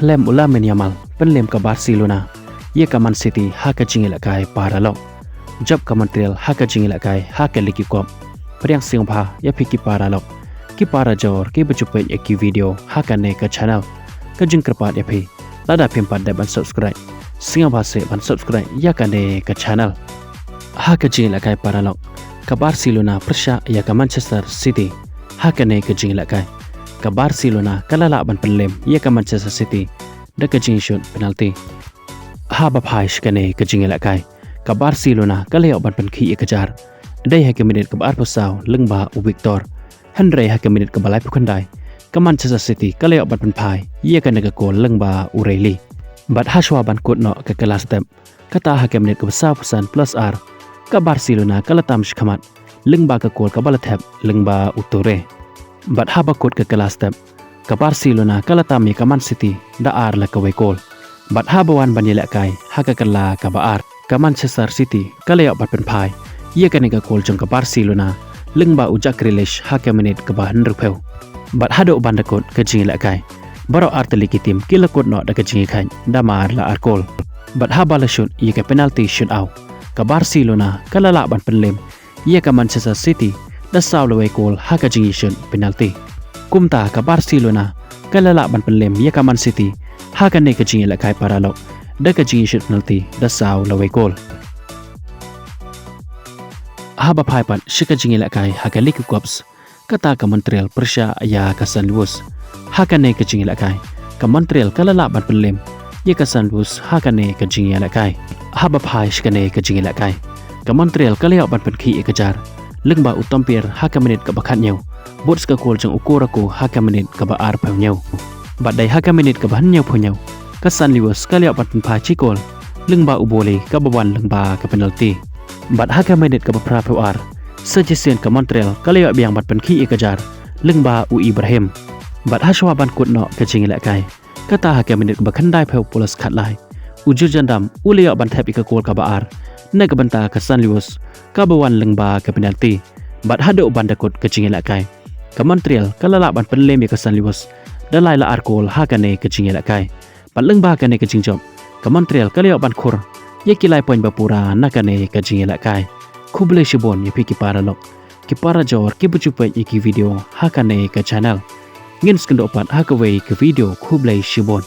lem ula menyamal penlem ke Barcelona ye ke Man City haka jingila kai paralok Jop ke Montreal haka jingila kai haka liki kop priang singpha ya piki paralok ki para jor ki bejupe ki video haka ne ke channel ke jing kerpat ya pi lada pimpat da ban subscribe singpha se ban subscribe ya ka ne ke channel haka jingila kai paralok ke Barcelona persya ya ke Manchester City haka ne ke jingila kai ke Barcelona kalala ban penlem ye ke Manchester City da ke jing shoot penalty ha ba phai shkane ke jingila kai ke Barcelona kalaya ban pen khi ke jar dai ha ke minute ke bar pasau lengba u Victor Henry ha ke minute ke balai pukandai ke Manchester City kalaya ban pen phai ye ke naga gol lengba u Reilly bat ha shwa ban kot no ke kelas step kata ha ke minute ke pasau pusan plus r ke Barcelona kalatam shkamat lengba ke gol ke balathep lengba u Torre bat ha ba kot ke kelas step ke Barcelona kalatam ye ke Man City da ar la ke we gol bat ha bawan ban ye la kai ha ke kala ke ba ar ke Manchester City kalaya ban pen phai ye ke naga gol jong ke Barcelona lengba u Jack Grealish ha ke minute ke ba henrupeu bat ha do ban da kot ke jing la kai baro arteli ki tim kila kot no da ke jing khan da mar la ar gol bat ha bala shoot ye ke penalty shoot out ke Barcelona kalala ban penlem ye ke Manchester City da saw le we gol ha ke jing shoot penalty kumta ke Barcelona kalala ban penlem ye ke Man City ha ke ne ke jing la kai paralok da ke jing shoot penalty da saw le we gol ha ba phai pat shika jing la kai ha ke lik cops kata ke Montreal persya ya ke San Luis ha ke ne ke jing la kai ke Montreal kalala ban penlem ye ke San Luis ha ke ne ke jing la kai ha ba phai shika ne ke jing la kai ke Montreal kalaya ban pen khi ke jar lengba utompir ha ke minute ke bakhat nyau bots ke gol jong ukura ko ha ke minute ke ba ar phau nyau bat dai ha ke minute ke ban nyau phau nyau ke San Luis kalaya ban pen pha chi gol lengba ubole ke bawan lengba ke penalty bat ha ke minute ke ba pra phau ar suggestion ke Montreal kalaya biang bat pen khi ke jar lengba u Ibrahim bat ha shwa ban kut no ke jing la kai kata ha ke minute ke ba khandai phau polos khat lai ujur jandam ulia ban thep ke gol ke ba ar na ke banta ke San Luis ka bawan lengba ke penalty bat hado bandakot ke jing la kai ke Montreal kalala ban penlem ke San Luis dalai la ar gol ha ke ne ke jing la kai bat lengba ke ne ke jing Jop ke Montreal kalaya ban khur ye kilai point bapura na ke ne ke jing la kai khuble shibon ye phi ki paralok ki para jor ki buchupai ki video ha ke ne ke channel ngin skendo pat ha ke we ke video khuble shibon